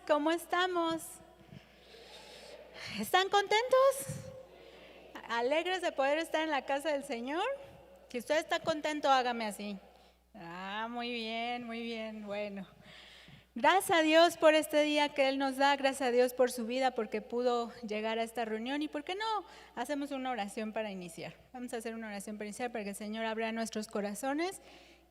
¿Cómo estamos? ¿Están contentos? ¿Alegres de poder estar en la casa del Señor? Si usted está contento, hágame así. Muy bien, bueno. Gracias a Dios por este día que Él nos da, gracias a Dios por su vida, porque pudo llegar a esta reunión. ¿Y por qué no hacemos una oración para iniciar? Vamos a hacer una oración para iniciar para que el Señor abra nuestros corazones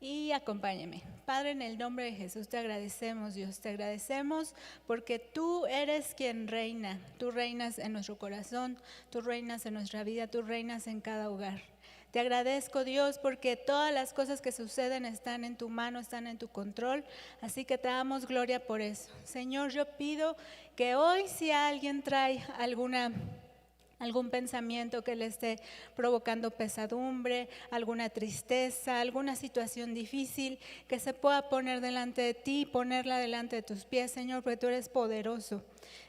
y acompáñeme. Padre, en el nombre de Jesús te agradecemos, Dios, te agradecemos porque tú eres quien reina. Tú reinas en nuestro corazón, tú reinas en nuestra vida, tú reinas en cada hogar. Te agradezco, Dios, porque todas las cosas que suceden están en tu mano, están en tu control, así que te damos gloria por eso. Señor, yo pido que hoy si alguien trae algún pensamiento que le esté provocando pesadumbre, alguna tristeza, alguna situación difícil, que se pueda poner delante de ti, ponerla delante de tus pies, Señor, porque tú eres poderoso.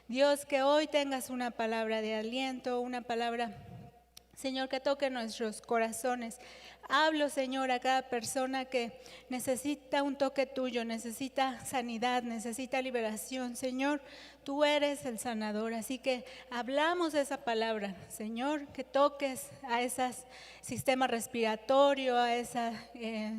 Dios, que hoy tengas una palabra de aliento, una palabra, Señor, que toque nuestros corazones. Hablo, Señor, a cada persona que necesita un toque tuyo, necesita sanidad, necesita liberación. Señor, tú eres el sanador, así que hablamos esa palabra, Señor, que toques a ese sistema respiratorio, a esos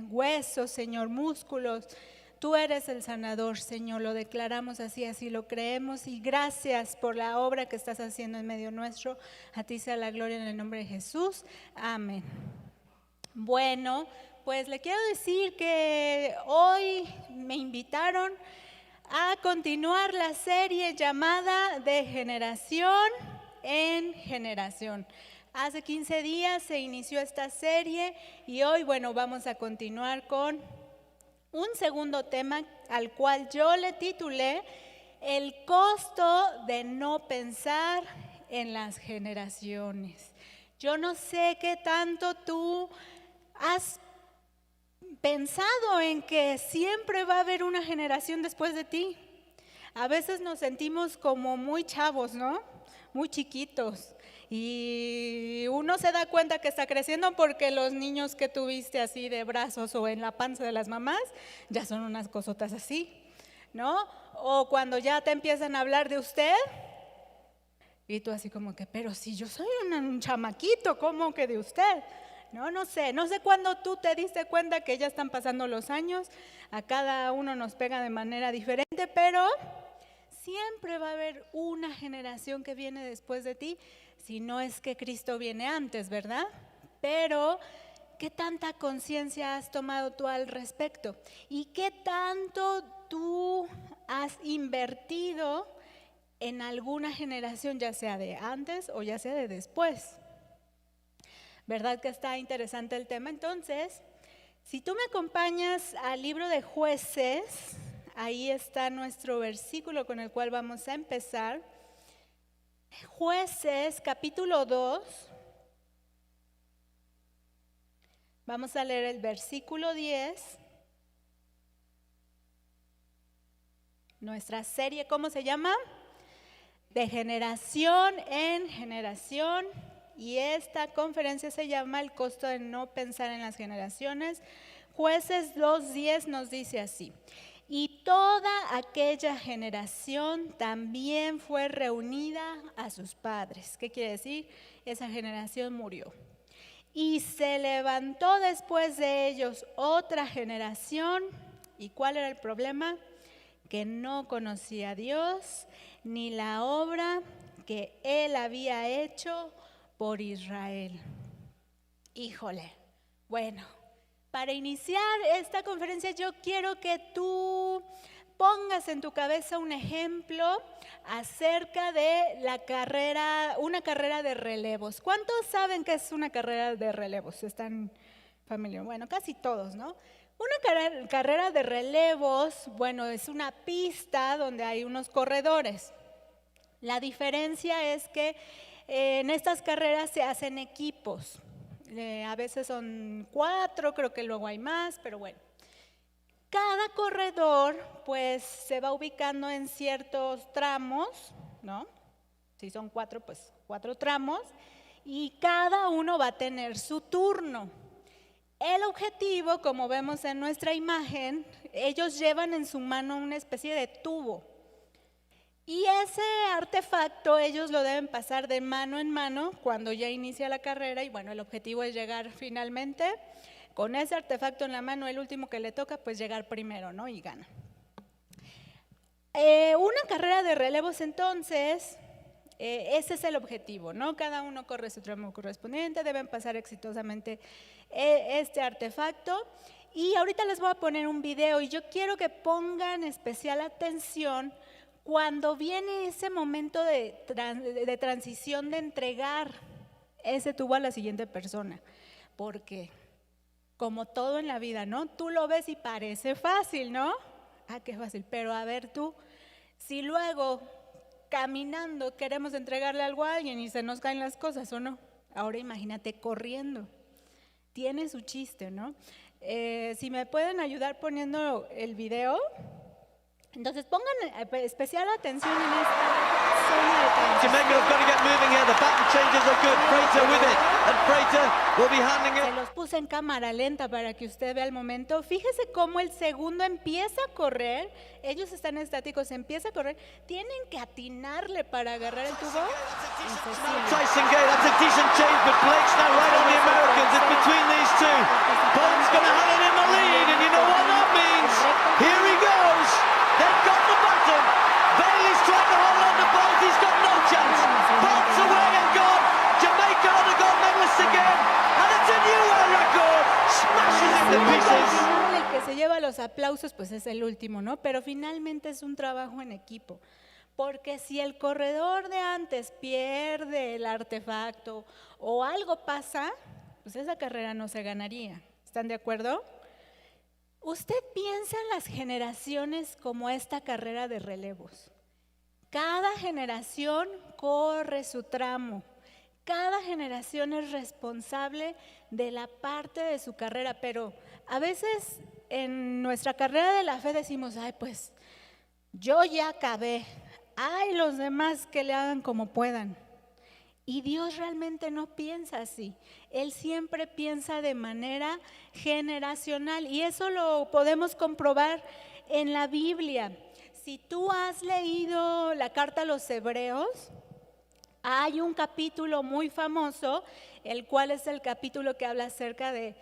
huesos, Señor, músculos. Tú eres el sanador, Señor, lo declaramos así, así lo creemos y gracias por la obra que estás haciendo en medio nuestro. A ti sea la gloria en el nombre de Jesús. Amén. Bueno, pues le quiero decir que hoy me invitaron a continuar la serie llamada De Generación en Generación. Hace 15 días se inició esta serie y hoy, bueno, vamos a continuar con un segundo tema al cual yo le titulé El costo de no pensar en las generaciones. Yo no sé qué tanto tú has pensado en que siempre va a haber una generación después de ti. A veces nos sentimos como muy chavos, ¿no? Muy chiquitos. Y uno se da cuenta que está creciendo porque los niños que tuviste así de brazos o en la panza de las mamás ya son unas cosotas así, ¿no? O cuando ya te empiezan a hablar de usted y tú así como que, pero si yo soy un chamaquito, ¿cómo que de usted? No sé cuándo tú te diste cuenta que ya están pasando los años, a cada uno nos pega de manera diferente, pero siempre va a haber una generación que viene después de ti, si no es que Cristo viene antes, ¿verdad? Pero, ¿qué tanta conciencia has tomado tú al respecto? ¿Y qué tanto tú has invertido en alguna generación, ya sea de antes o ya sea de después? ¿Verdad que está interesante el tema? Entonces, si tú me acompañas al libro de Jueces, ahí está nuestro versículo con el cual vamos a empezar. Jueces, capítulo 2. Vamos a leer el versículo 10. Nuestra serie, ¿cómo se llama? De generación en generación. Y esta conferencia se llama El costo de no pensar en las generaciones. Jueces 2:10 nos dice así: y toda aquella generación también fue reunida a sus padres. ¿Qué quiere decir? Esa generación murió. Y se levantó después de ellos otra generación. ¿Y cuál era el problema? Que no conocía a Dios ni la obra que Él había hecho por Israel. Híjole, bueno. Para iniciar esta conferencia yo quiero que tú pongas en tu cabeza un ejemplo acerca de una carrera de relevos. ¿Cuántos saben qué es una carrera de relevos? ¿Están familiares? Bueno, casi todos, ¿no? Una carrera de relevos, bueno, es una pista donde hay unos corredores. La diferencia es que en estas carreras se hacen equipos. A veces son 4, creo que luego hay más, pero bueno. Cada corredor pues se va ubicando en ciertos tramos, ¿no? Si son 4, pues 4 tramos, y cada uno va a tener su turno. El objetivo, como vemos en nuestra imagen, ellos llevan en su mano una especie de tubo. Y ese artefacto ellos lo deben pasar de mano en mano cuando ya inicia la carrera y bueno, el objetivo es llegar finalmente con ese artefacto en la mano, el último que le toca pues llegar primero, ¿no? Y gana. Una carrera de relevos entonces, ese es el objetivo, ¿no? Cada uno corre su tramo correspondiente, deben pasar exitosamente este artefacto. Y ahorita les voy a poner un video y yo quiero que pongan especial atención cuando viene ese momento de transición de entregar ese tubo a la siguiente persona. Porque como todo en la vida, ¿no? Tú lo ves y parece fácil, ¿no? Ah, qué fácil, pero a ver tú, si luego caminando queremos entregarle algo a alguien y se nos caen las cosas, ¿o no? Ahora imagínate corriendo. Tiene su chiste, ¿no? Si me pueden ayudar poniendo el video. Entonces pongan especial atención en esta zona de transición. Jamaica have got to get moving here. The baton changes are good. Freighter with it. And Freighter will be handing it. Se los puse en cámara lenta para que usted vea el momento. Fíjese cómo el segundo empieza a correr. Ellos están estáticos, empieza a correr. Tienen que atinarle para agarrar el tubo. Tyson Gay, that's a decent change, but Blake's now right on the Americans. It's between these two. Bone's going to have it in the lead, and you know what that means. Here he goes. They've got the button. Bailey's trying to hold on to Bolt. He's got no chance. Bolt's away and gone. Jamaica are the gold medalists again. And it's a new world record. Smashes into pieces. El que se lleva los aplausos pues es el último, ¿no? Pero finalmente es un trabajo en equipo. Porque si el corredor de antes pierde el artefacto o algo pasa, pues esa carrera no se ganaría. ¿Están de acuerdo? Usted piensa en las generaciones como esta carrera de relevos. Cada generación corre su tramo. Cada generación es responsable de la parte de su carrera, pero a veces en nuestra carrera de la fe decimos, ay, pues yo ya acabé, ay, los demás que le hagan como puedan. Y Dios realmente no piensa así. Él siempre piensa de manera generacional y eso lo podemos comprobar en la Biblia. Si tú has leído la carta a los Hebreos, hay un capítulo muy famoso, el cual es el capítulo que habla acerca de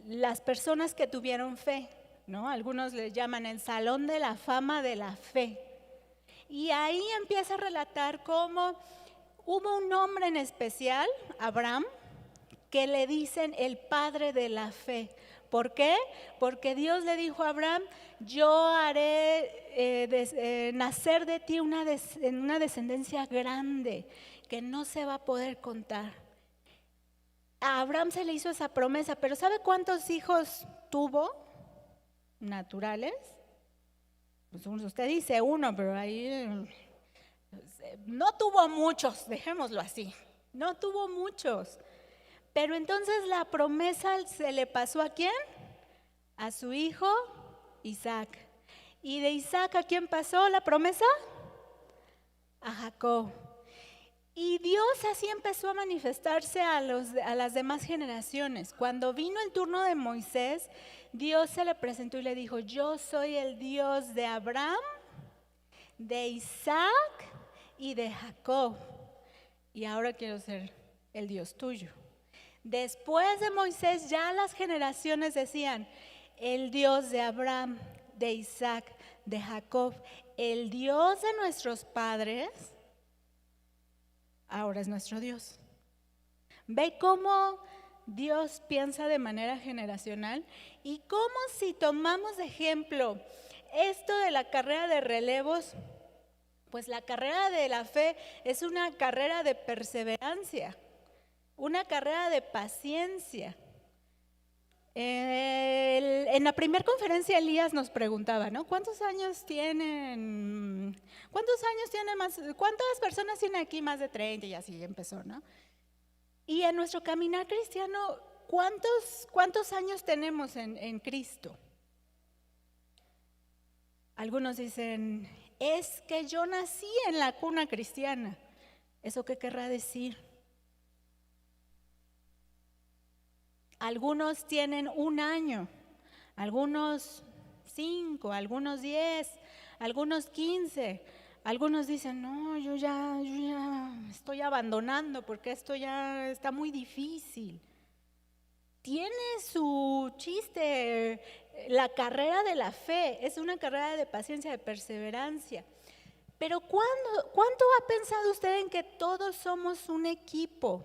las personas que tuvieron fe, ¿no? Algunos le llaman el Salón de la Fama de la Fe. Y ahí empieza a relatar cómo hubo un hombre en especial, Abraham, que le dicen el padre de la fe. ¿Por qué? Porque Dios le dijo a Abraham, yo haré nacer de ti una descendencia grande que no se va a poder contar. A Abraham se le hizo esa promesa, pero ¿sabe cuántos hijos tuvo naturales? Pues usted dice uno, pero ahí no tuvo muchos, dejémoslo así, no tuvo muchos. Pero entonces la promesa se le pasó ¿a quién? A su hijo Isaac. ¿Y de Isaac a quién pasó la promesa? A Jacob. Y Dios así empezó a manifestarse a las demás generaciones. Cuando vino el turno de Moisés, Dios se le presentó y le dijo, yo soy el Dios de Abraham, de Isaac y de Jacob. Y ahora quiero ser el Dios tuyo. Después de Moisés ya las generaciones decían, el Dios de Abraham, de Isaac, de Jacob, el Dios de nuestros padres, ahora es nuestro Dios. ¿Ve cómo Dios piensa de manera generacional? Y cómo si tomamos de ejemplo esto de la carrera de relevos, pues la carrera de la fe es una carrera de perseverancia, una carrera de paciencia. En la primera conferencia Elías nos preguntaba, ¿no? ¿Cuántos años tienen? ¿Cuántos años tienen más? ¿Cuántas personas tienen aquí más de 30? Y así empezó, ¿no? Y en nuestro caminar cristiano, ¿cuántos años tenemos en Cristo? Algunos dicen, es que yo nací en la cuna cristiana. ¿Eso qué querrá decir? Algunos tienen 1 año, algunos 5, algunos 10, algunos 15, Algunos dicen, no, yo ya estoy abandonando porque esto ya está muy difícil. Tiene su chiste, la carrera de la fe es una carrera de paciencia, de perseverancia. Pero ¿cuánto ha pensado usted en que todos somos un equipo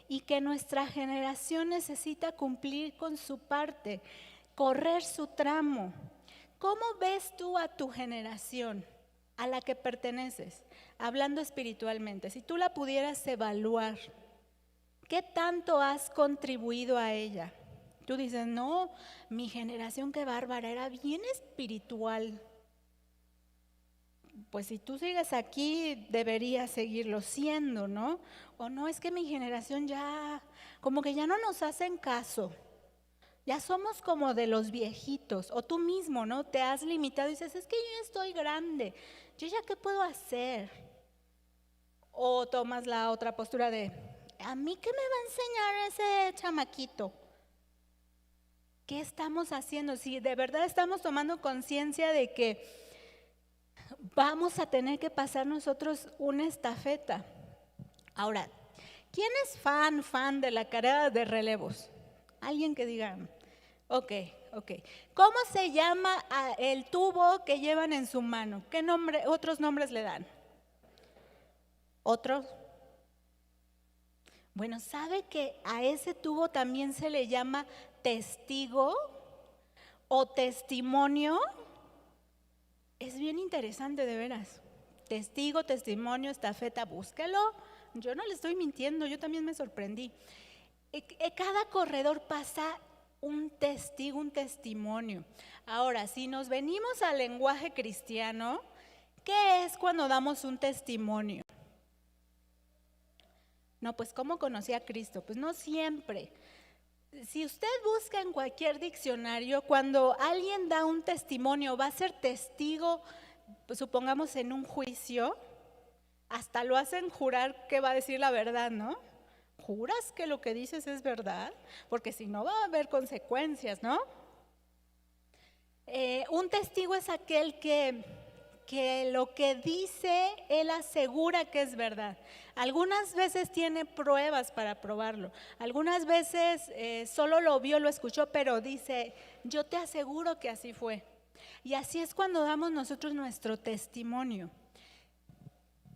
y que nuestra generación necesita cumplir con su parte, correr su tramo? ¿Cómo ves tú a tu generación, a la que perteneces, hablando espiritualmente? Si tú la pudieras evaluar, ¿qué tanto has contribuido a ella? Tú dices, no, mi generación, qué bárbara, era bien espiritual. Pues si tú sigues aquí, deberías seguirlo siendo, ¿no? O no, es que mi generación ya, como que ya no nos hacen caso. Ya somos como de los viejitos. O tú mismo, ¿no? Te has limitado y dices, es que yo ya estoy grande. ¿Yo ya qué puedo hacer? O tomas la otra postura de, ¿a mí qué me va a enseñar ese chamaquito? ¿Qué estamos haciendo? Si de verdad estamos tomando conciencia de que vamos a tener que pasar nosotros una estafeta. Ahora, ¿quién es fan de la carrera de relevos? Alguien que diga, ok. ¿Cómo se llama el tubo que llevan en su mano? ¿Qué nombre, otros nombres le dan? ¿Otros? Bueno, ¿sabe que a ese tubo también se le llama testigo o testimonio? Es bien interesante, de veras. Testigo, testimonio, estafeta, búsquelo. Yo no le estoy mintiendo, yo también me sorprendí. Cada corredor pasa un testigo, un testimonio. Ahora, si nos venimos al lenguaje cristiano, ¿qué es cuando damos un testimonio? No, pues ¿cómo conocí a Cristo? Pues no siempre. Si usted busca en cualquier diccionario, cuando alguien da un testimonio, va a ser testigo, pues supongamos en un juicio, hasta lo hacen jurar que va a decir la verdad, ¿no? ¿Juras que lo que dices es verdad? Porque si no va a haber consecuencias, ¿no? Un testigo es aquel que lo que dice, él asegura que es verdad. Algunas veces tiene pruebas para probarlo. Algunas veces solo lo vio, lo escuchó, pero dice, yo te aseguro que así fue. Y así es cuando damos nosotros nuestro testimonio.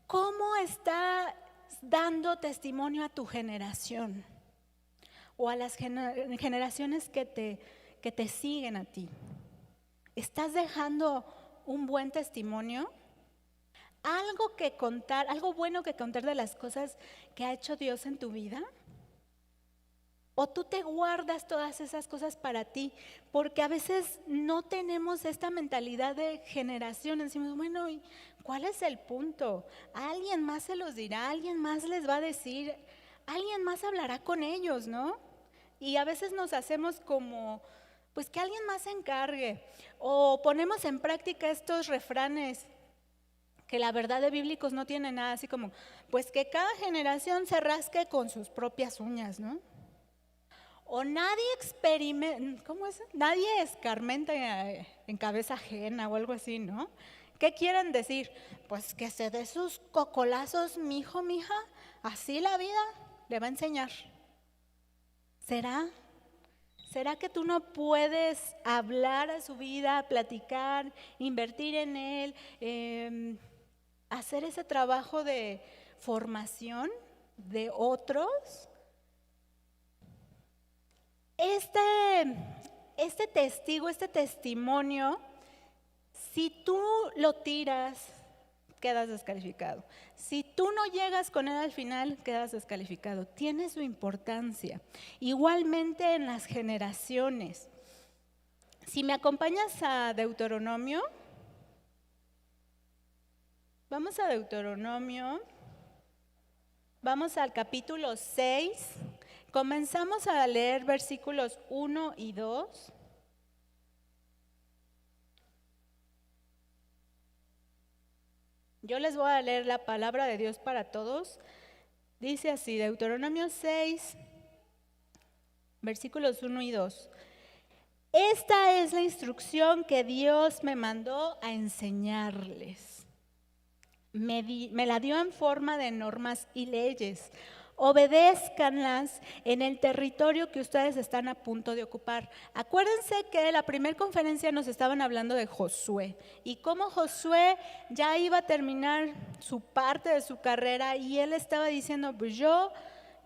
¿Cómo estás dando testimonio a tu generación? O a las generaciones que te siguen a ti. ¿Estás dejando un buen testimonio? ¿Algo que contar, algo bueno que contar de las cosas que ha hecho Dios en tu vida? ¿O tú te guardas todas esas cosas para ti? Porque a veces no tenemos esta mentalidad de generación. Decimos, bueno, ¿y cuál es el punto? Alguien más se los dirá, alguien más les va a decir, alguien más hablará con ellos, ¿no? Y a veces nos hacemos como, pues que alguien más se encargue. O ponemos en práctica estos refranes que la verdad de bíblicos no tiene nada, así como, pues que cada generación se rasque con sus propias uñas, ¿no? O nadie experimenta, ¿cómo es? Nadie escarmenta en cabeza ajena o algo así, ¿no? ¿Qué quieren decir? Pues que se dé sus cocolazos, mijo, mija, así la vida le va a enseñar. ¿Será? ¿Será que tú no puedes hablar a su vida, platicar, invertir en él, hacer ese trabajo de formación de otros? Este testigo, este testimonio, si tú lo tiras, quedas descalificado. Si tú no llegas con él al final, quedas descalificado. Tiene su importancia. Igualmente en las generaciones. Si me acompañas a Deuteronomio, vamos a Deuteronomio, vamos al capítulo 6. Comenzamos a leer versículos 1 y 2. Yo les voy a leer la palabra de Dios para todos. Dice así, Deuteronomio 6, versículos 1 y 2. Esta es la instrucción que Dios me mandó a enseñarles. me la dio en forma de normas y leyes. Obedézcanlas en el territorio que ustedes están a punto de ocupar. Acuérdense que en la primera conferencia nos estaban hablando de Josué y cómo Josué ya iba a terminar su parte de su carrera y él estaba diciendo, pues yo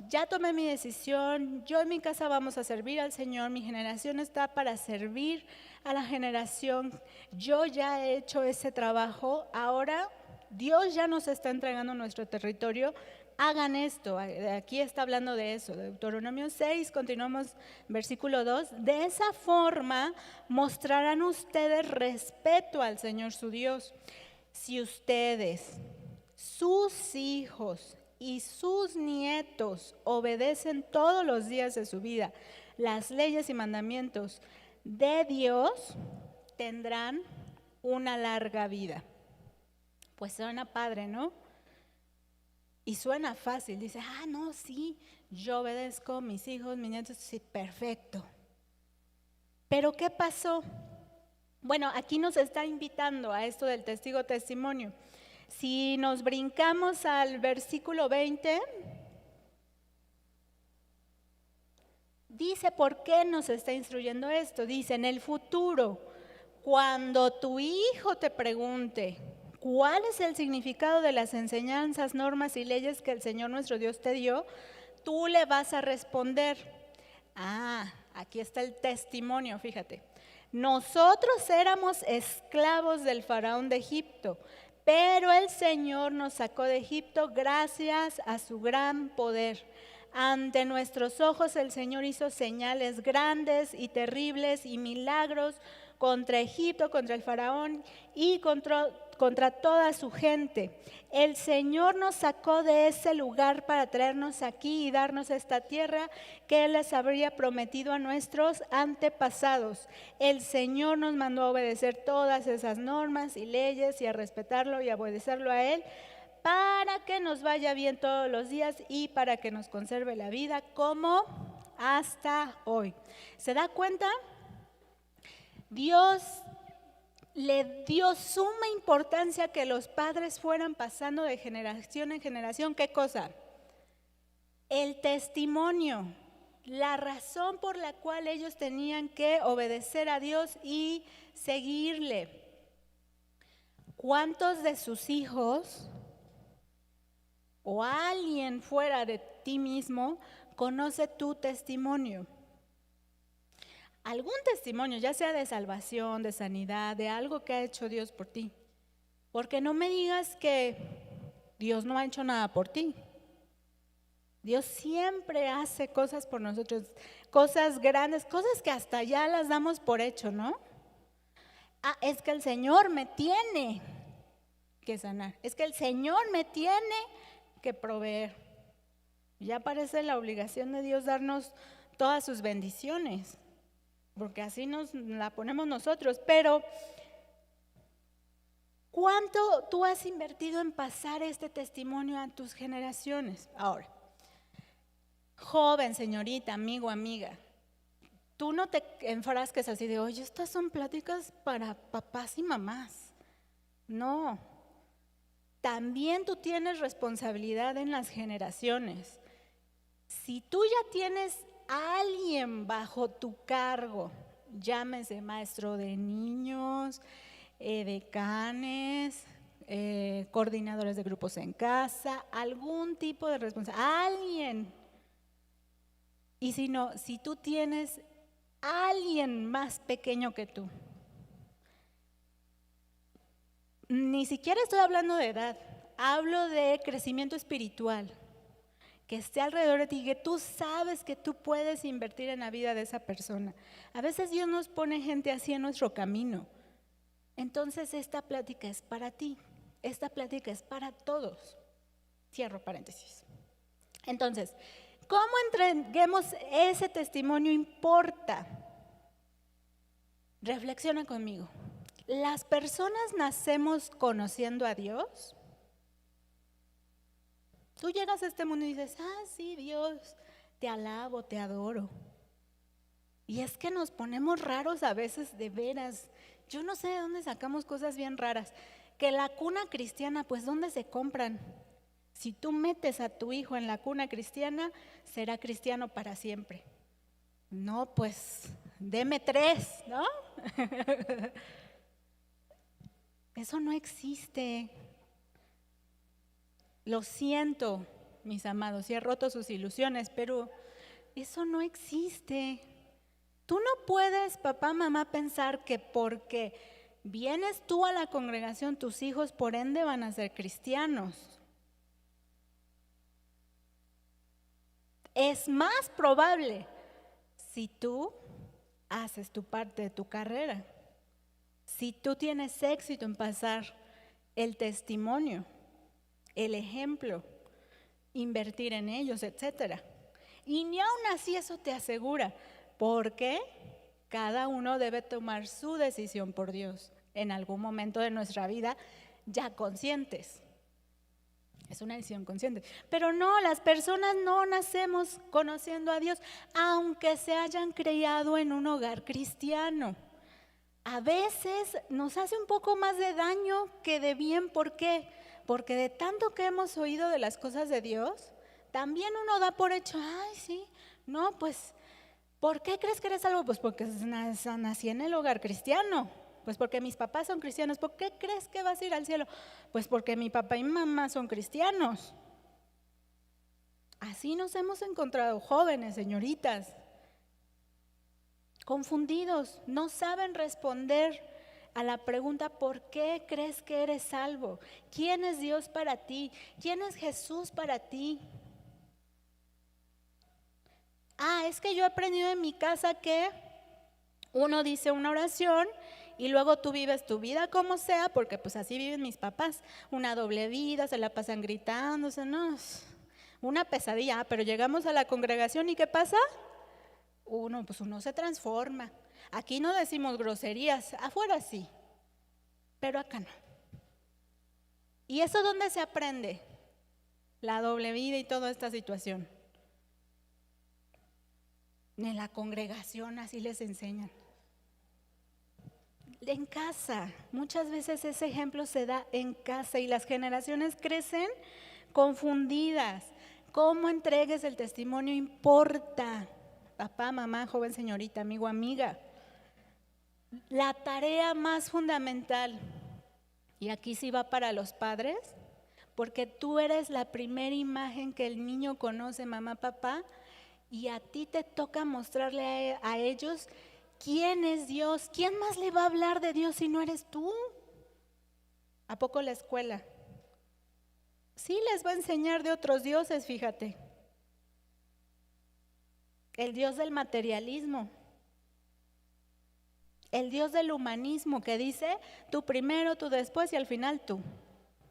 ya tomé mi decisión, yo en mi casa vamos a servir al Señor, mi generación está para servir a la generación, yo ya he hecho ese trabajo, ahora Dios ya nos está entregando nuestro territorio. Hagan esto, aquí está hablando de eso, de Deuteronomio 6, continuamos versículo 2, de esa forma mostrarán ustedes respeto al Señor su Dios. Si ustedes, sus hijos y sus nietos obedecen todos los días de su vida las leyes y mandamientos de Dios, tendrán una larga vida. Pues suena padre, ¿no? Y suena fácil, dice, no, sí, yo obedezco, mis hijos, mis nietos, sí, perfecto. Pero ¿qué pasó? Bueno, aquí nos está invitando a esto del testimonio. Si nos brincamos al versículo 20, dice, ¿por qué nos está instruyendo esto? Dice, en el futuro, cuando tu hijo te pregunte, ¿cuál es el significado de las enseñanzas, normas y leyes que el Señor nuestro Dios te dio? Tú le vas a responder, aquí está el testimonio, fíjate. Nosotros éramos esclavos del faraón de Egipto, pero el Señor nos sacó de Egipto gracias a su gran poder. Ante nuestros ojos el Señor hizo señales grandes y terribles y milagros contra Egipto, contra el faraón y contra toda su gente. El Señor nos sacó de ese lugar para traernos aquí y darnos esta tierra que Él les habría prometido a nuestros antepasados. El Señor nos mandó a obedecer todas esas normas y leyes y a respetarlo y a obedecerlo a Él para que nos vaya bien todos los días y para que nos conserve la vida como hasta hoy. ¿Se da cuenta? Dios le dio suma importancia que los padres fueran pasando de generación en generación. ¿Qué cosa? El testimonio, la razón por la cual ellos tenían que obedecer a Dios y seguirle. ¿Cuántos de sus hijos o alguien fuera de ti mismo conoce tu testimonio? Algún testimonio, ya sea de salvación, de sanidad, de algo que ha hecho Dios por ti. Porque no me digas que Dios no ha hecho nada por ti. Dios siempre hace cosas por nosotros, cosas grandes, cosas que hasta ya las damos por hecho, ¿no? Es que el Señor me tiene que sanar, es que el Señor me tiene que proveer. Ya parece la obligación de Dios darnos todas sus bendiciones, porque así nos la ponemos nosotros. Pero ¿cuánto tú has invertido en pasar este testimonio a tus generaciones? Ahora, joven, señorita, amigo, amiga, tú no te enfrasques así de, oye, estas son pláticas para papás y mamás. No, también tú tienes responsabilidad en las generaciones. Si tú ya tienes a alguien bajo tu cargo, llámese maestro de niños, decanes, coordinadores de grupos en casa, algún tipo de responsabilidad, alguien. Y si no, si tú tienes a alguien más pequeño que tú, ni siquiera estoy hablando de edad, hablo de crecimiento espiritual, que esté alrededor de ti, que tú sabes que tú puedes invertir en la vida de esa persona. A veces Dios nos pone gente así en nuestro camino. Entonces esta plática es para ti, esta plática es para todos. Cierro paréntesis. Entonces, ¿cómo entreguemos ese testimonio? Importa. Reflexiona conmigo. ¿Las personas nacemos conociendo a Dios? Tú llegas a este mundo y dices, sí, Dios, te alabo, te adoro. Y es que nos ponemos raros a veces, de veras. Yo no sé de dónde sacamos cosas bien raras. Que la cuna cristiana, pues ¿dónde se compran? Si tú metes a tu hijo en la cuna cristiana, será cristiano para siempre. No, pues deme 3, ¿no? Eso no existe. Lo siento, mis amados, si he roto sus ilusiones, pero eso no existe. Tú no puedes, papá, mamá, pensar que porque vienes tú a la congregación, tus hijos por ende van a ser cristianos. Es más probable si tú haces tu parte de tu carrera, si tú tienes éxito en pasar el testimonio, el ejemplo, invertir en ellos, etcétera. Y ni aún así eso te asegura, porque cada uno debe tomar su decisión por Dios en algún momento de nuestra vida, ya conscientes. Es una decisión consciente. Pero no, las personas no nacemos conociendo a Dios, aunque se hayan criado en un hogar cristiano. A veces nos hace un poco más de daño que de bien. ¿Por qué? Porque de tanto que hemos oído de las cosas de Dios, también uno da por hecho, ay, sí, no, pues, ¿por qué crees que eres salvo? Pues porque nací en el hogar cristiano. Pues porque mis papás son cristianos. ¿Por qué crees que vas a ir al cielo? Pues porque mi papá y mi mamá son cristianos. Así nos hemos encontrado jóvenes, señoritas, confundidos, no saben responder a la pregunta, ¿por qué crees que eres salvo? ¿Quién es Dios para ti? ¿Quién es Jesús para ti? Es que yo he aprendido en mi casa que uno dice una oración y luego tú vives tu vida como sea, porque pues así viven mis papás, una doble vida, se la pasan gritándose, no, una pesadilla. Pero llegamos a la congregación y ¿qué pasa? Uno se transforma. Aquí no decimos groserías, afuera sí, pero acá no. ¿Y eso dónde se aprende? La doble vida y toda esta situación. En la congregación así les enseñan. En casa, muchas veces ese ejemplo se da en casa y las generaciones crecen confundidas. ¿Cómo entregues el testimonio importa? Papá, mamá, joven señorita, amigo, amiga. La tarea más fundamental, y aquí sí va para los padres, porque tú eres la primera imagen que el niño conoce, mamá, papá, y a ti te toca mostrarle a ellos quién es Dios. ¿Quién más le va a hablar de Dios si no eres tú? ¿A poco la escuela? Sí les va a enseñar de otros dioses, fíjate. El Dios del materialismo, el Dios del humanismo que dice tú primero, tú después y al final tú.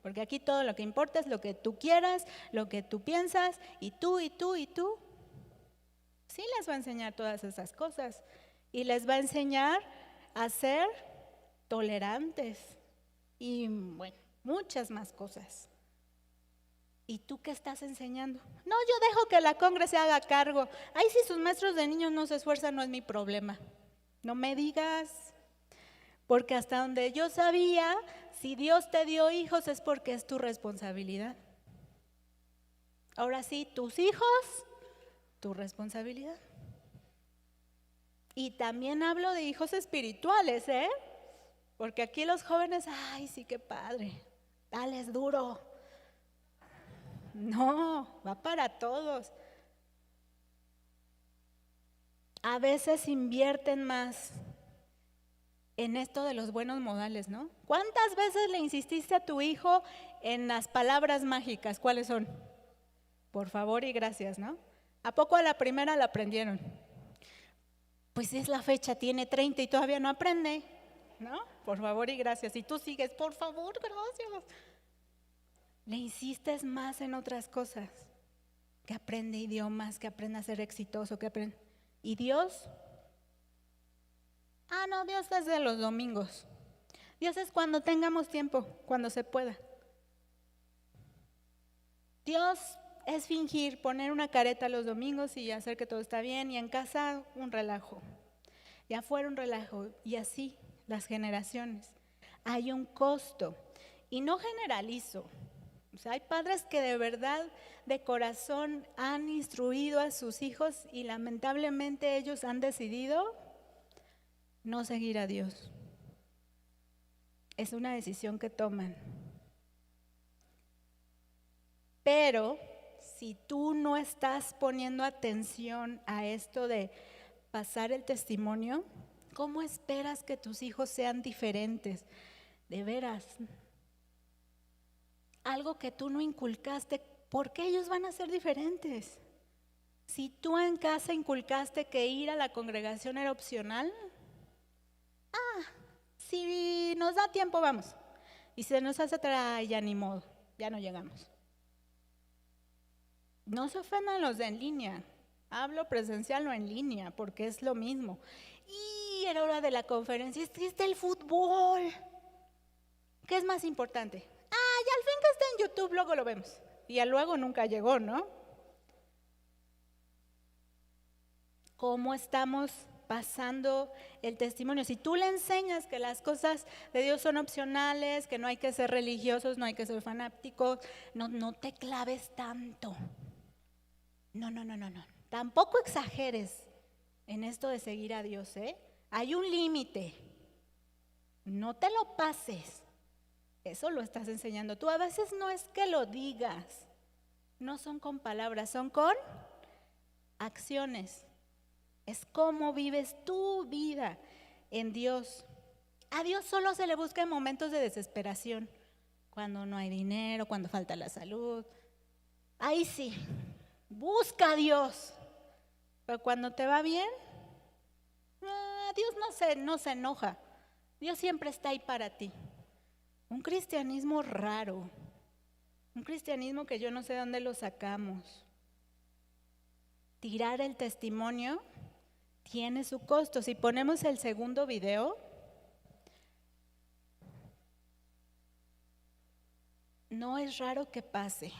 Porque aquí todo lo que importa es lo que tú quieras, lo que tú piensas, y tú, y tú, y tú. Sí les va a enseñar todas esas cosas y les va a enseñar a ser tolerantes y bueno, muchas más cosas. ¿Y tú qué estás enseñando? No, yo dejo que la congre se haga cargo. Ay, si sus maestros de niños no se esfuerzan, no es mi problema. No me digas, porque hasta donde yo sabía, si Dios te dio hijos es porque es tu responsabilidad. Ahora sí, tus hijos, tu responsabilidad. Y también hablo de hijos espirituales, porque aquí los jóvenes, ay, sí, qué padre, dales duro. No, va para todos. A veces invierten más en esto de los buenos modales, ¿no? ¿Cuántas veces le insististe a tu hijo en las palabras mágicas? ¿Cuáles son? Por favor y gracias, ¿no? ¿A poco a la primera la aprendieron? Pues es la fecha, tiene 30 y todavía no aprende, ¿no? Por favor y gracias. Y tú sigues, por favor, gracias. Le insistes más en otras cosas, que aprende idiomas, que aprenda a ser exitoso, que aprende. ¿Y Dios? No, Dios es de los domingos. Dios es cuando tengamos tiempo, cuando se pueda. Dios es fingir, poner una careta los domingos y hacer que todo está bien, y en casa un relajo, y afuera un relajo, y así las generaciones. Hay un costo. Y no generalizo. O sea, hay padres que de verdad, de corazón, han instruido a sus hijos y lamentablemente ellos han decidido no seguir a Dios. Es una decisión que toman. Pero si tú no estás poniendo atención a esto de pasar el testimonio, ¿cómo esperas que tus hijos sean diferentes? De veras, algo que tú no inculcaste, ¿por qué ellos van a ser diferentes? Si tú en casa inculcaste que ir a la congregación era opcional, si nos da tiempo vamos, y se nos hace atrás, ya ni modo, ya no llegamos. No se ofendan los de en línea, hablo presencial o en línea, porque es lo mismo. Y era hora de la conferencia, está el fútbol. ¿Qué es más importante? Y al fin que está en YouTube, luego lo vemos. Y al luego nunca llegó, ¿no? ¿Cómo estamos pasando el testimonio? Si tú le enseñas que las cosas de Dios son opcionales, que no hay que ser religiosos, no hay que ser fanáticos, no te claves tanto. No. Tampoco exageres en esto de seguir a Dios, ¿eh? Hay un límite. No te lo pases. Eso lo estás enseñando tú. A veces no es que lo digas. No son con palabras, son con acciones. Es cómo vives tu vida en Dios. A Dios solo se le busca en momentos de desesperación. Cuando no hay dinero, cuando falta la salud. Ahí sí, busca a Dios. Pero cuando te va bien, Dios no se enoja. Dios siempre está ahí para ti. Un cristianismo raro. Un cristianismo que yo no sé dónde lo sacamos. Tirar el testimonio tiene su costo. Si ponemos el segundo video, no es raro que pase.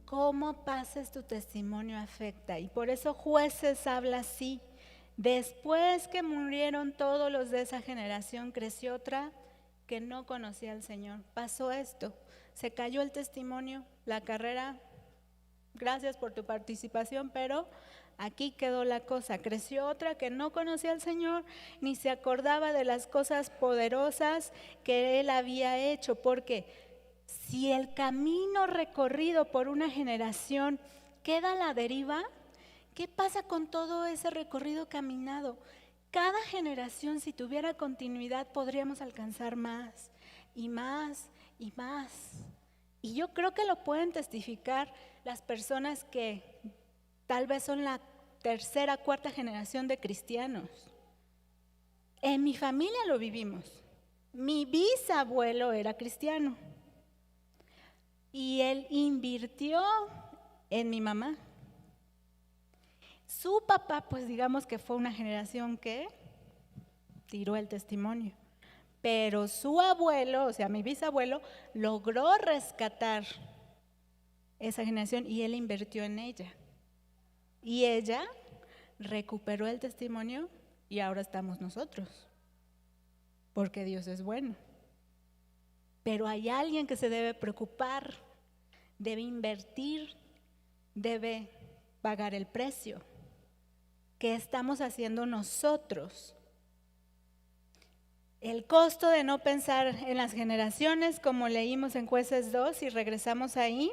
Cómo pases tu testimonio afecta, y por eso Jueces habla así. Después que murieron todos los de esa generación, creció otra que no conocía al Señor. Pasó esto, se cayó el testimonio, la carrera, gracias por tu participación, pero aquí quedó la cosa. Creció otra que no conocía al Señor, ni se acordaba de las cosas poderosas que Él había hecho, porque si el camino recorrido por una generación queda a la deriva, ¿qué pasa con todo ese recorrido caminado? Cada generación, si tuviera continuidad, podríamos alcanzar más y más y más. Y yo creo que lo pueden testificar las personas que tal vez son la tercera, cuarta generación de cristianos. En mi familia lo vivimos. Mi bisabuelo era cristiano. Y él invirtió en mi mamá. Su papá, pues digamos que fue una generación que tiró el testimonio. Pero su abuelo, o sea, mi bisabuelo, logró rescatar esa generación y él invirtió en ella. Y ella recuperó el testimonio y ahora estamos nosotros. Porque Dios es bueno. Pero hay alguien que se debe preocupar, debe invertir, debe pagar el precio. ¿Qué estamos haciendo nosotros? El costo de no pensar en las generaciones, como leímos en Jueces 2 y regresamos ahí.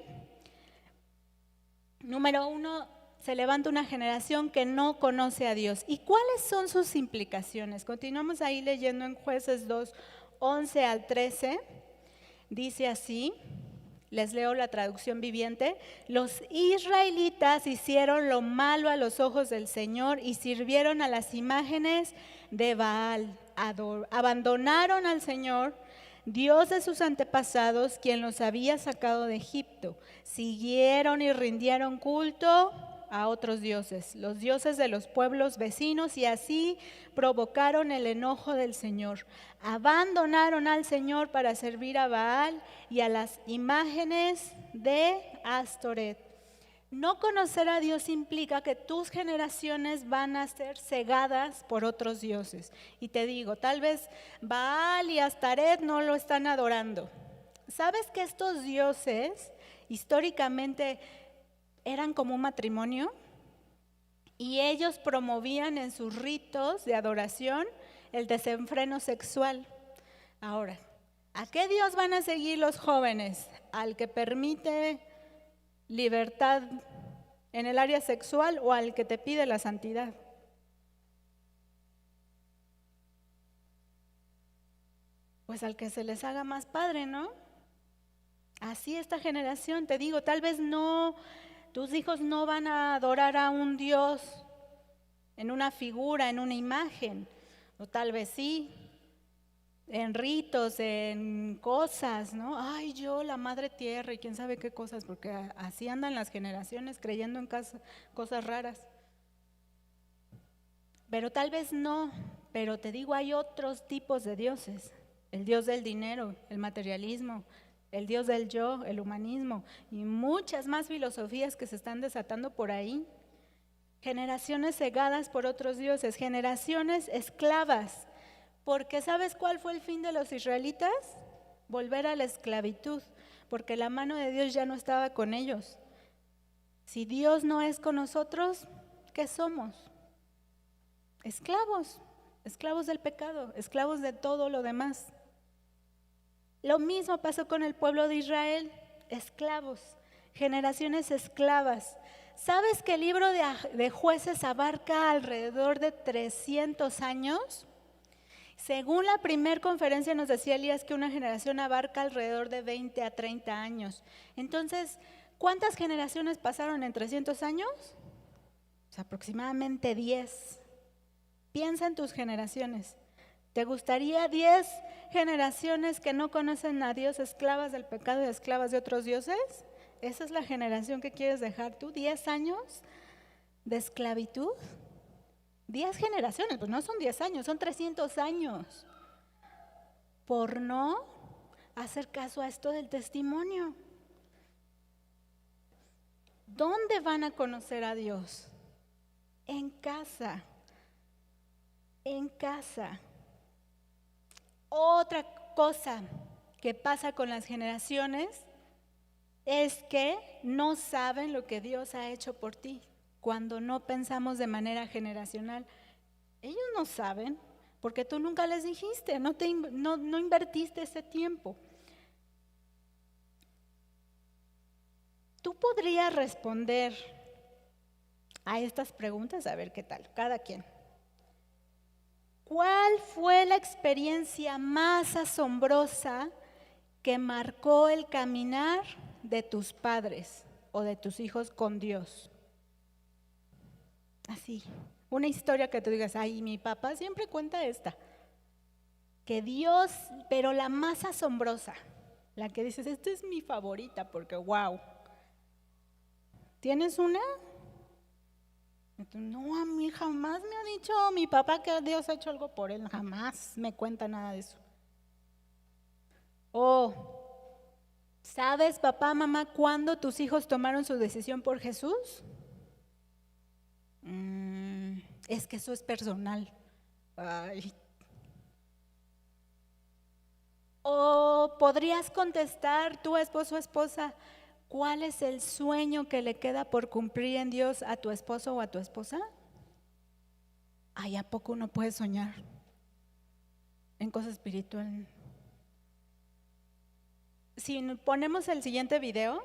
Número 1, se levanta una generación que no conoce a Dios. ¿Y cuáles son sus implicaciones? Continuamos ahí leyendo en Jueces 2, 11 al 13. Dice así, les leo la traducción viviente: los israelitas hicieron lo malo a los ojos del Señor y sirvieron a las imágenes de Baal, abandonaron al Señor, Dios de sus antepasados, quien los había sacado de Egipto. Siguieron y rindieron culto a otros dioses, los dioses de los pueblos vecinos, y así provocaron el enojo del Señor. Abandonaron al Señor para servir a Baal y a las imágenes de Astoret. No conocer a Dios implica que tus generaciones van a ser cegadas por otros dioses. Y te digo, tal vez Baal y Astoret no lo están adorando. ¿Sabes que estos dioses históricamente eran como un matrimonio? Y ellos promovían en sus ritos de adoración el desenfreno sexual. Ahora, ¿a qué Dios van a seguir los jóvenes? ¿Al que permite libertad en el área sexual o al que te pide la santidad? Pues al que se les haga más padre, ¿no? Así esta generación, te digo, tal vez no, tus hijos no van a adorar a un Dios en una figura, en una imagen, o tal vez sí, en ritos, en cosas, ¿no? Ay, yo, la madre tierra y quién sabe qué cosas, porque así andan las generaciones creyendo en cosas raras. Pero tal vez no, pero te digo, hay otros tipos de dioses. El dios del dinero, el materialismo, el dios del yo, el humanismo y muchas más filosofías que se están desatando por ahí. Generaciones cegadas por otros dioses, generaciones esclavas. Porque ¿sabes cuál fue el fin de los israelitas? Volver a la esclavitud, porque la mano de Dios ya no estaba con ellos. Si Dios no es con nosotros, ¿qué somos? Esclavos, esclavos del pecado, esclavos de todo lo demás. Lo mismo pasó con el pueblo de Israel, esclavos, generaciones esclavas. ¿Sabes que el libro de Jueces abarca alrededor de 300 años? Según la primera conferencia nos decía Elías que una generación abarca alrededor de 20 a 30 años. Entonces, ¿cuántas generaciones pasaron en 300 años? Pues aproximadamente 10. Piensa en tus generaciones. ¿Te gustaría 10 generaciones que no conocen a Dios, esclavas del pecado y esclavas de otros dioses? ¿Esa es la generación que quieres dejar tú? ¿10 años de esclavitud? 10 generaciones, pues no son 10 años, son 300 años. Por no hacer caso a esto del testimonio. ¿Dónde van a conocer a Dios? En casa. En casa. Otra cosa que pasa con las generaciones es que no saben lo que Dios ha hecho por ti. Cuando no pensamos de manera generacional, ellos no saben, porque tú nunca les dijiste, no invertiste ese tiempo. Tú podrías responder a estas preguntas, a ver qué tal, cada quien. ¿Cuál fue la experiencia más asombrosa que marcó el caminar de tus padres o de tus hijos con Dios? Así, una historia que tú digas, ay, mi papá siempre cuenta esta. Que Dios, pero la más asombrosa, la que dices, esta es mi favorita porque wow. ¿Tienes una? No, a mí jamás me ha dicho mi papá que Dios ha hecho algo por él, jamás me cuenta nada de eso. ¿Sabes, papá, mamá, cuándo tus hijos tomaron su decisión por Jesús? Es que eso es personal. Ay. O podrías contestar, tu esposo o esposa, ¿cuál es el sueño que le queda por cumplir en Dios a tu esposo o a tu esposa? Ay, ¿a poco uno puede soñar en cosas espirituales? Si ponemos el siguiente video.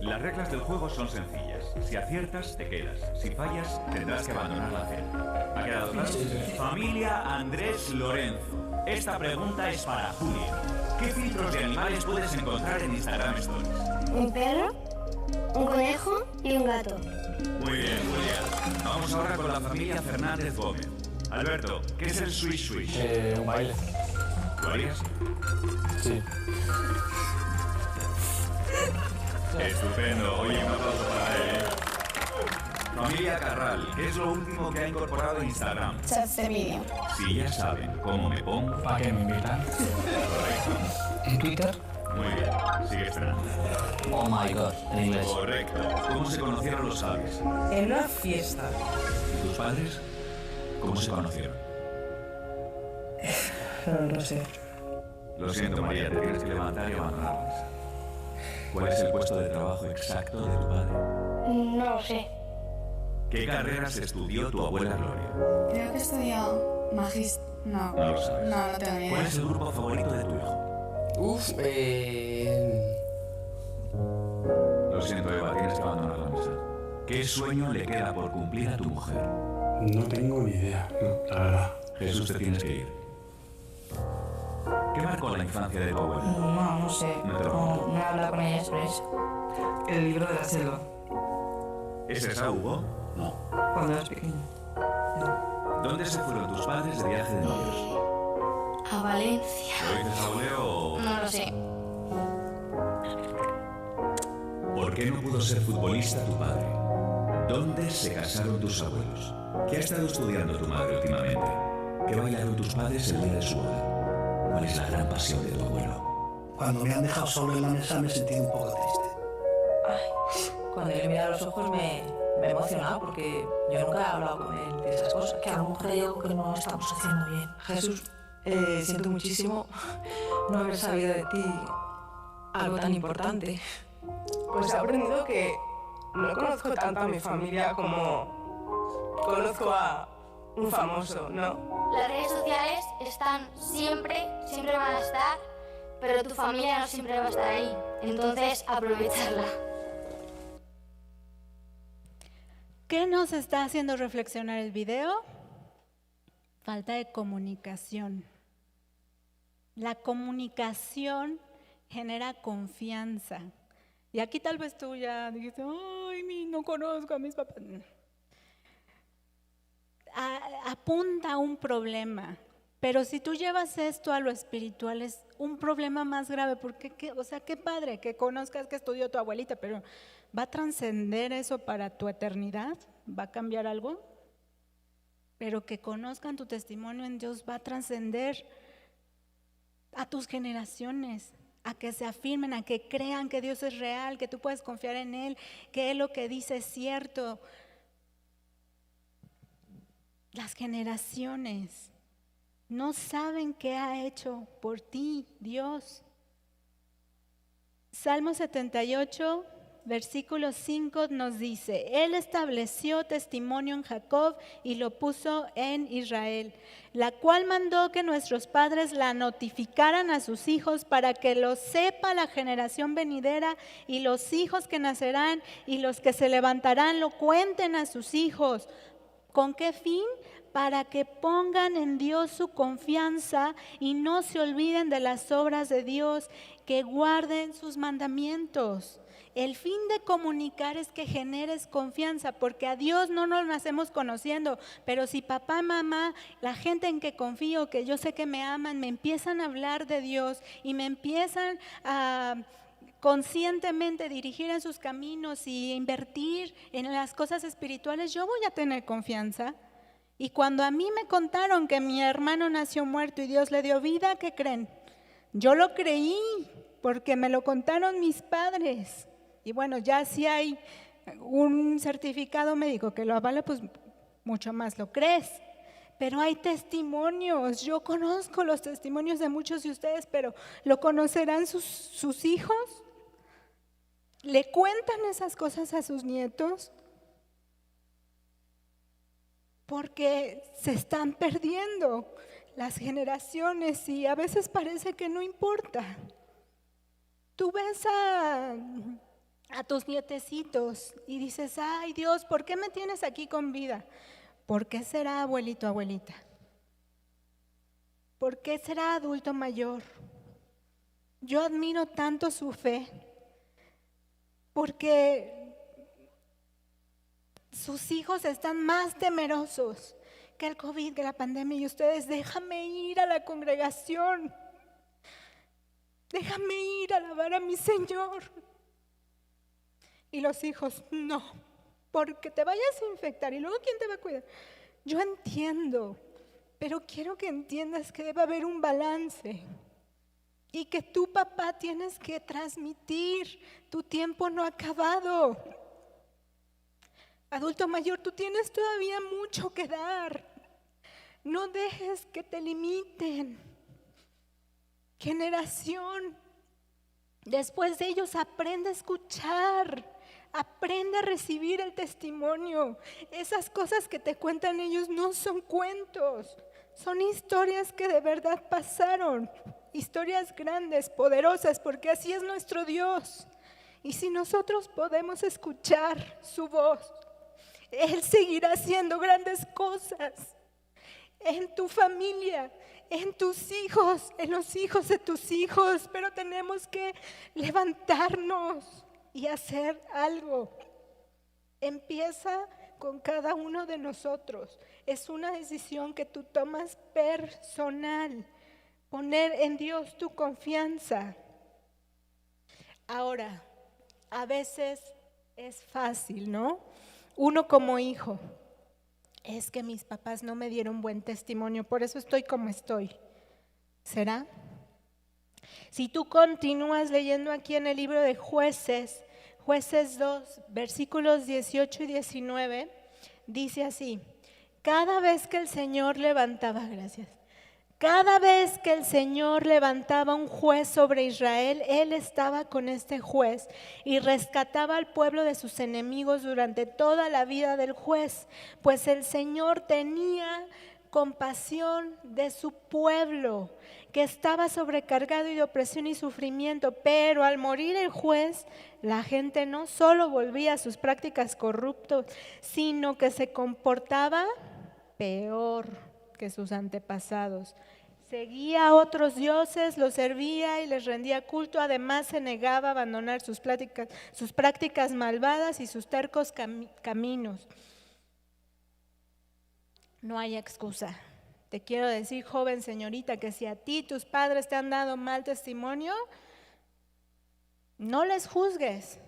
Las reglas del juego son sencillas. Si aciertas, te quedas. Si fallas, tendrás que abandonar la cena. ¿Ha quedado claro? Familia Andrés Lorenzo. Esta pregunta es para Julia. ¿Qué filtros de animales puedes encontrar en Instagram Stories? Un perro, un conejo y un gato. Muy bien, Julia. Vamos ahora con la familia Fernández Gómez. Alberto, ¿qué es el swish swish? Un baile. ¿Lo harías? Sí. Estupendo. Oye, un aplauso para él. Familia Carral, ¿qué es lo último que ha incorporado en Instagram? Chats de vídeo. Si ya saben cómo me pongo. ¿Para qué me invitan? Correcto. ¿En Twitter? Muy bien. Sigue esperando. Oh my god, en inglés. Correcto. ¿Cómo se conocieron los Javis? En una fiesta. ¿Y tus padres? ¿Cómo se conocieron? No lo sé. Lo siento, María, te tienes que levantar y abandonarles. ¿Cuál es el puesto de trabajo exacto de tu padre? No lo sé. ¿Qué carreras estudió tu abuela Gloria? Creo que he estudiado No. No lo sabes. No tengo ni ¿Cuál idea. es el grupo favorito de tu hijo? Lo siento, Eva, tienes que abandonar la mesa. ¿Qué sueño le queda por cumplir a tu mujer? No tengo ni idea, no, la verdad. Jesús, te tienes que ir. ¿Qué marcó la infancia de tu abuela? No sé. No he hablado con ella sobre eso. El libro de la selva, ¿Es esa, Hugo? No. cuando eras pequeño. ¿Dónde se fueron tus padres de viaje de novios? A Valencia. ¿Lo dices a voleo o...? No lo sé. ¿Por qué no pudo ser futbolista tu padre? ¿Dónde se casaron tus abuelos? ¿Qué ha estado estudiando tu madre últimamente? ¿Qué bailaron tus padres el día de su boda? ¿Cuál es la gran pasión de tu abuelo? Cuando me han dejado solo en la mesa me he sentido un poco triste. Cuando yo le miraba a los ojos me he emocionado porque yo nunca he hablado con él de esas cosas. Que a lo mejor hay algo que no estamos haciendo bien. Jesús, siento muchísimo no haber sabido de ti algo tan importante. Pues he aprendido que no conozco tanto a mi familia como conozco a un famoso, ¿no? Las redes sociales están siempre van a estar, pero tu familia no siempre va a estar ahí. Entonces, aprovecharla. ¿Qué nos está haciendo reflexionar el video? Falta de comunicación. La comunicación genera confianza. Y aquí tal vez tú ya dices, ay, no conozco a mis papás. Apunta a un problema, pero si tú llevas esto a lo espiritual es un problema más grave, porque qué padre que conozcas que estudió tu abuelita, pero ¿va a trascender eso para tu eternidad? ¿Va a cambiar algo? Pero que conozcan tu testimonio en Dios va a trascender a tus generaciones, a que se afirmen, a que crean que Dios es real, que tú puedes confiar en Él, que Él lo que dice es cierto. Las generaciones no saben qué ha hecho por ti Dios. Salmo 78, versículo 5 nos dice: Él estableció testimonio en Jacob y lo puso en Israel, la cual mandó que nuestros padres la notificaran a sus hijos para que lo sepa la generación venidera y los hijos que nacerán y los que se levantarán lo cuenten a sus hijos. ¿Con qué fin? Para que pongan en Dios su confianza y no se olviden de las obras de Dios, que guarden sus mandamientos. El fin de comunicar es que generes confianza, porque a Dios no nos nacemos conociendo, pero si papá, mamá, la gente en que confío, que yo sé que me aman, me empiezan a hablar de Dios y me empiezan a conscientemente dirigir en sus caminos y invertir en las cosas espirituales, yo voy a tener confianza. Y cuando a mí me contaron que mi hermano nació muerto y Dios le dio vida, ¿qué creen? Yo lo creí porque me lo contaron mis padres. Y bueno, ya si hay un certificado médico que lo avala, pues mucho más lo crees. Pero hay testimonios, yo conozco los testimonios de muchos de ustedes, pero ¿lo conocerán sus hijos? ¿Le cuentan esas cosas a sus nietos? Porque se están perdiendo las generaciones y a veces parece que no importa. Tú ves a tus nietecitos y dices, ay Dios, ¿por qué me tienes aquí con vida? ¿Por qué será abuelito, abuelita? ¿Por qué será adulto mayor? Yo admiro tanto su fe, porque sus hijos están más temerosos que el COVID, que la pandemia, y ustedes, déjame ir a la congregación, déjame ir a alabar a mi Señor. Y los hijos, no, porque te vayas a infectar y luego ¿quién te va a cuidar? Yo entiendo, pero quiero que entiendas que debe haber un balance y que tú, papá, tienes que transmitir, tu tiempo no ha acabado. Adulto mayor, tú tienes todavía mucho que dar. No dejes que te limiten. Generación, después de ellos aprende a escuchar, aprende a recibir el testimonio. Esas cosas que te cuentan ellos no son cuentos, son historias que de verdad pasaron, historias grandes, poderosas, porque así es nuestro Dios. Y si nosotros podemos escuchar su voz, Él seguirá haciendo grandes cosas en tu familia, en tus hijos, en los hijos de tus hijos, pero tenemos que levantarnos y hacer algo. Empieza con cada uno de nosotros. Es una decisión que tú tomas personal, poner en Dios tu confianza. Ahora, a veces es fácil, ¿no? Uno como hijo, es que mis papás no me dieron buen testimonio, por eso estoy como estoy. ¿Será? Si tú continúas leyendo aquí en el libro de Jueces, Jueces 2, versículos 18 y 19, dice así: cada vez que el Señor levantaba, cada vez que el Señor levantaba un juez sobre Israel, Él estaba con este juez y rescataba al pueblo de sus enemigos durante toda la vida del juez, pues el Señor tenía compasión de su pueblo, que estaba sobrecargado y de opresión y sufrimiento. Pero al morir el juez, la gente no solo volvía a sus prácticas corruptas, sino que se comportaba peor que sus antepasados. Seguía a otros dioses, los servía y les rendía culto. Además se negaba a abandonar sus prácticas malvadas y sus tercos caminos. No hay excusa. Te quiero decir, joven señorita, que si a ti tus padres te han dado mal testimonio, no les juzgues.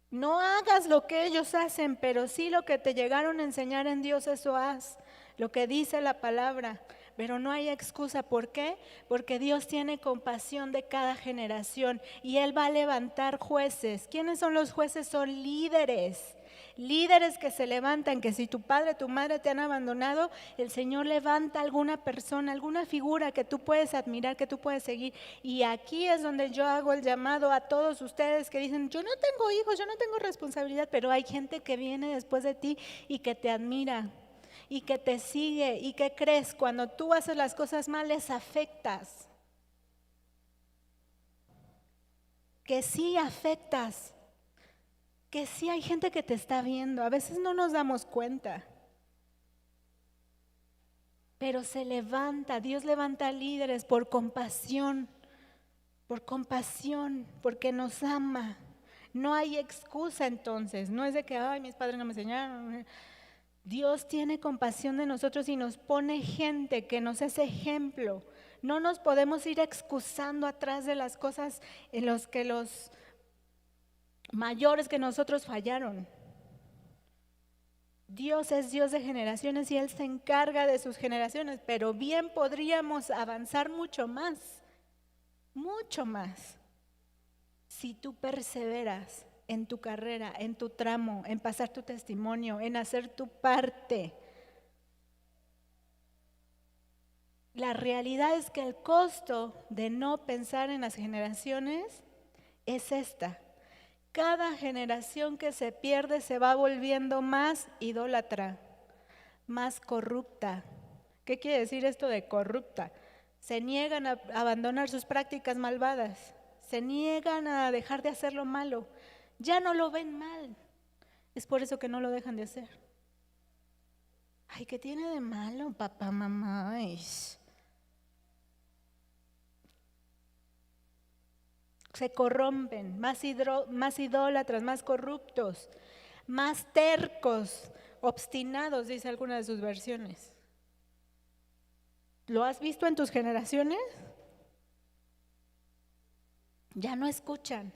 No hagas lo que ellos hacen, pero sí lo que te llegaron a enseñar en Dios, eso haz. Lo que dice la palabra, pero no hay excusa. ¿Por qué? Porque Dios tiene compasión de cada generación y Él va a levantar jueces. ¿Quiénes son los jueces? Son líderes. Líderes que se levantan, que si tu padre, tu madre te han abandonado, el Señor levanta alguna persona, alguna figura que tú puedes admirar, que tú puedes seguir. Y aquí es donde yo hago el llamado a todos ustedes que dicen, yo no tengo hijos, yo no tengo responsabilidad, pero hay gente que viene después de ti y que te admira y que te sigue. ¿Y que crees? Cuando tú haces las cosas mal, les afectas. Que sí afectas. Que sí hay gente que te está viendo. A veces no nos damos cuenta. Pero se levanta, Dios levanta líderes por compasión, porque nos ama. No hay excusa entonces. No es de que, ay, mis padres no me enseñaron. Dios tiene compasión de nosotros y nos pone gente que nos hace ejemplo. No nos podemos ir excusando atrás de las cosas en las que los mayores que nosotros fallaron. Dios es Dios de generaciones y Él se encarga de sus generaciones, pero bien podríamos avanzar mucho más, si tú perseveras en tu carrera, en tu tramo, en pasar tu testimonio, en hacer tu parte. La realidad es que el costo de no pensar en las generaciones es esta. Cada generación que se pierde se va volviendo más idólatra, más corrupta. ¿Qué quiere decir esto de corrupta? Se niegan a abandonar sus prácticas malvadas, se niegan a dejar de hacer lo malo. Ya no lo ven mal, es por eso que no lo dejan de hacer. Ay, ¿qué tiene de malo, papá, mamá? Ay. Se corrompen, más idólatras, más corruptos, más tercos, obstinados, dice alguna de sus versiones. ¿Lo has visto en tus generaciones? Ya no escuchan.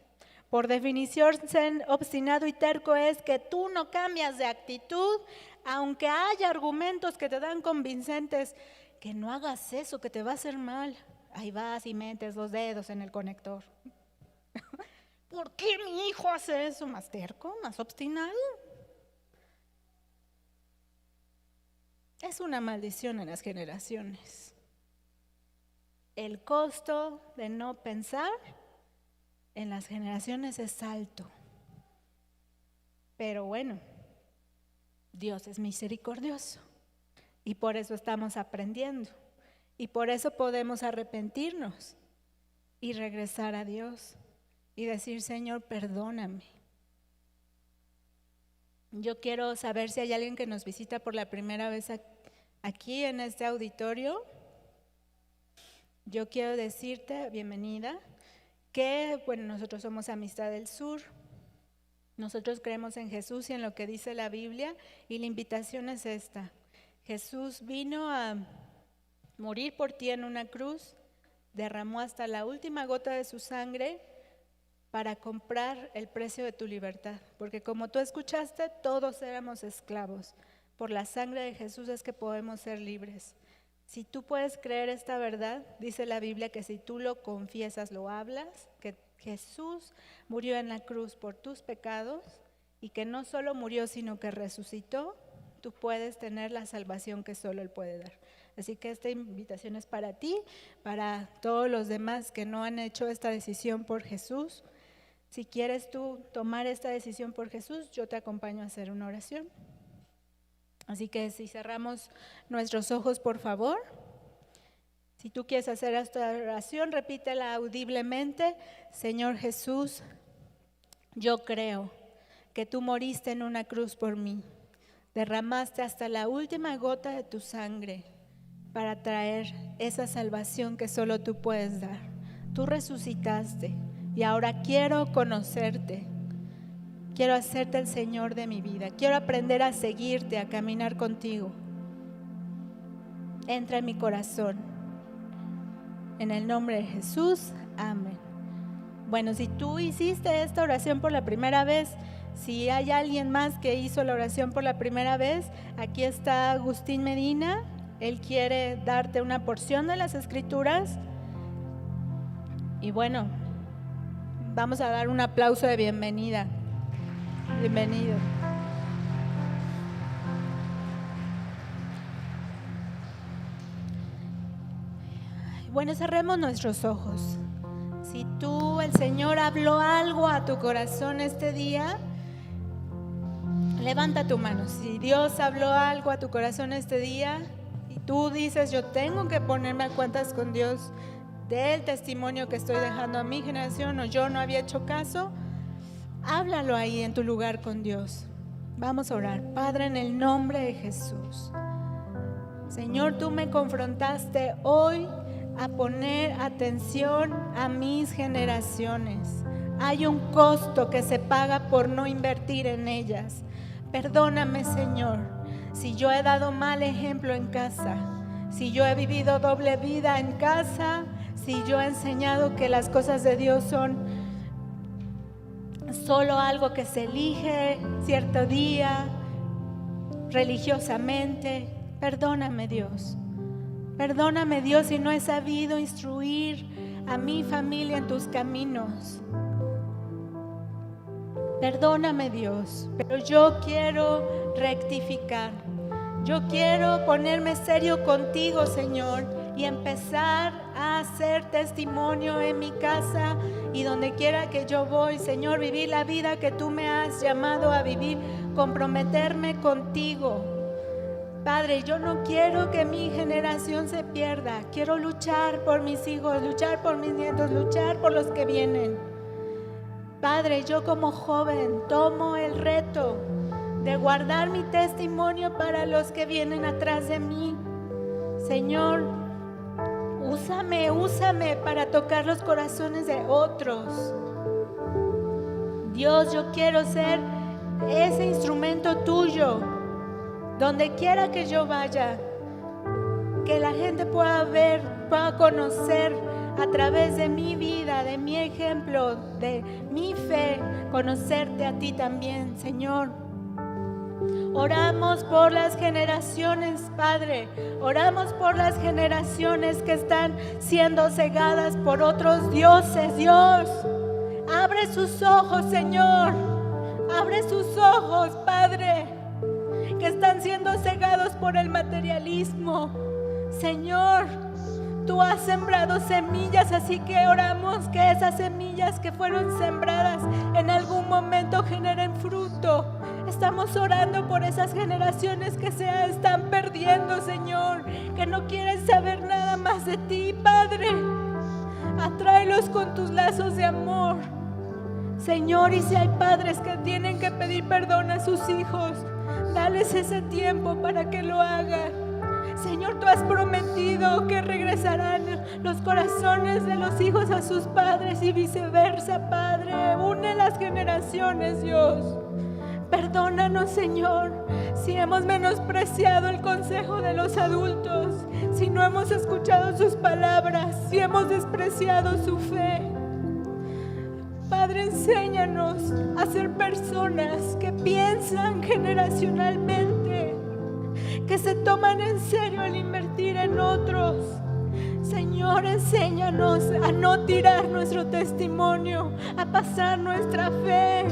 Por definición, ser obstinado y terco es que tú no cambias de actitud, aunque haya argumentos que te dan convincentes, que no hagas eso, que te va a hacer mal. Ahí vas y metes los dedos en el conector. ¿Por qué mi hijo hace eso? ¿Más terco? ¿Más obstinado? Es una maldición en las generaciones. El costo de no pensar en las generaciones es alto. Pero bueno, Dios es misericordioso y por eso estamos aprendiendo y por eso podemos arrepentirnos y regresar a Dios y decir: Señor, perdóname. Yo quiero saber si hay alguien que nos visita por la primera vez aquí en este auditorio. Yo quiero decirte, bienvenida, que bueno, nosotros somos Amistad del Sur. Nosotros creemos en Jesús y en lo que dice la Biblia, y la invitación es esta: Jesús vino a morir por ti en una cruz, derramó hasta la última gota de su sangre para comprar el precio de tu libertad, porque como tú escuchaste, todos éramos esclavos. Por la sangre de Jesús es que podemos ser libres. Si tú puedes creer esta verdad, dice la Biblia que si tú lo confiesas, lo hablas, que Jesús murió en la cruz por tus pecados y que no solo murió, sino que resucitó, tú puedes tener la salvación que solo Él puede dar. Así que esta invitación es para ti, para todos los demás que no han hecho esta decisión por Jesús. Si quieres tú tomar esta decisión por Jesús, yo te acompaño a hacer una oración. Así que si cerramos nuestros ojos, por favor. Si tú quieres hacer esta oración, repítela audiblemente. Señor Jesús, yo creo que tú moriste en una cruz por mí. Derramaste hasta la última gota de tu sangre para traer esa salvación que solo tú puedes dar. Tú resucitaste y ahora quiero conocerte. Quiero hacerte el Señor de mi vida. Quiero aprender a seguirte, a caminar contigo. Entra en mi corazón. En el nombre de Jesús, amén. Bueno, si tú hiciste esta oración por la primera vez, si hay alguien más que hizo la oración por la primera vez, aquí está Agustín Medina. Él quiere darte una porción de las Escrituras. Y bueno, vamos a dar un aplauso de bienvenida. Bienvenido. Bueno, cerremos nuestros ojos. Si tú, el Señor, habló algo a tu corazón este día, levanta tu mano. Si Dios habló algo a tu corazón este día y tú dices: yo tengo que ponerme a cuentas con Dios del testimonio que estoy dejando a mi generación, o yo no había hecho caso, háblalo ahí en tu lugar con Dios. Vamos a orar. Padre, en el nombre de Jesús, Señor, tú me confrontaste hoy a poner atención a mis generaciones. Hay un costo que se paga por no invertir en ellas. Perdóname, Señor, si yo he dado mal ejemplo en casa, si yo he vivido doble vida en casa, si yo he enseñado que las cosas de Dios son solo algo que se elige cierto día, religiosamente. Perdóname, Dios. Perdóname, Dios, si no he sabido instruir a mi familia en tus caminos. Perdóname, Dios, pero yo quiero rectificar. Yo quiero ponerme serio contigo, Señor, y empezar a hacer testimonio en mi casa y donde quiera que yo voy, Señor, vivir la vida que tú me has llamado a vivir, comprometerme contigo. Padre, yo no quiero que mi generación se pierda. Quiero luchar por mis hijos, luchar por mis nietos, luchar por los que vienen. Padre, yo como joven tomo el reto de guardar mi testimonio para los que vienen atrás de mí. Señor, úsame para tocar los corazones de otros. Dios, yo quiero ser ese instrumento tuyo Donde quiera que yo vaya, que la gente pueda ver, pueda conocer a través de mi vida, de mi ejemplo, de mi fe, conocerte a ti también, Señor. Oramos por las generaciones, Padre. Oramos por las generaciones que están siendo cegadas por otros dioses, Dios. Abre sus ojos, Señor. Abre sus ojos, Padre, que están siendo cegados por el materialismo. Señor, tú has sembrado semillas, así que oramos que esas semillas que fueron sembradas en algún momento generen fruto. Estamos orando por esas generaciones que se están perdiendo, Señor, que no quieren saber nada más de ti, Padre. Atráelos con tus lazos de amor, Señor, y si hay padres que tienen que pedir perdón a sus hijos, dales ese tiempo para que lo hagan. Señor, tú has prometido que regresarán los corazones de los hijos a sus padres y viceversa, Padre. Une las generaciones, Dios. Perdónanos, Señor, si hemos menospreciado el consejo de los adultos, si no hemos escuchado sus palabras, si hemos despreciado su fe. Padre, enséñanos a ser personas que piensan generacionalmente, que se toman en serio el invertir en otros. Señor, enséñanos a no tirar nuestro testimonio, a pasar nuestra fe,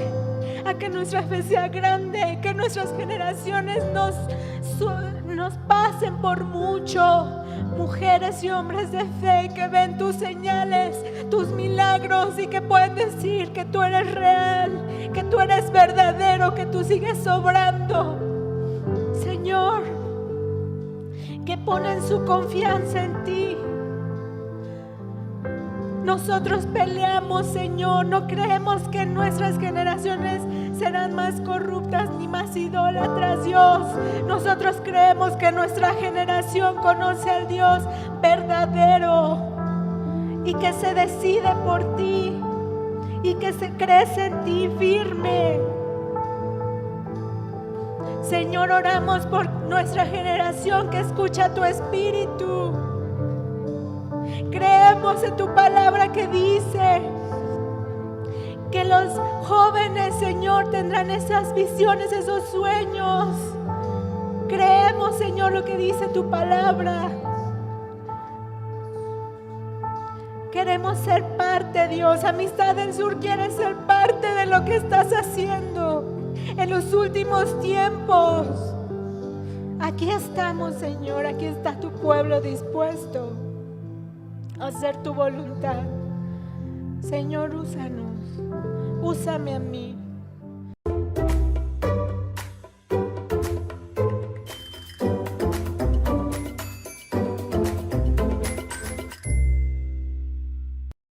a que nuestra fe sea grande, que nuestras generaciones nos pasen por mucho. Mujeres y hombres de fe que ven tus señales, tus milagros y que pueden decir que tú eres real, que tú eres verdadero, que tú sigues obrando. Señor, que ponen su confianza en ti. Nosotros peleamos, Señor, no creemos que nuestras generaciones serán más corruptas ni más idólatras, Dios. Nosotros creemos que nuestra generación conoce al Dios verdadero y que se decide por ti y que se crece en ti firme. Señor, oramos por nuestra generación que escucha tu espíritu. Creemos en tu palabra que dice que los jóvenes, Señor, tendrán esas visiones, esos sueños. Creemos, Señor, lo que dice tu palabra. Queremos ser parte, Dios. Amistad del Sur quiere ser parte de lo que estás haciendo en los últimos tiempos. Aquí estamos, Señor, aquí está tu pueblo dispuesto a hacer tu voluntad. Señor, úsanos, úsame a mí.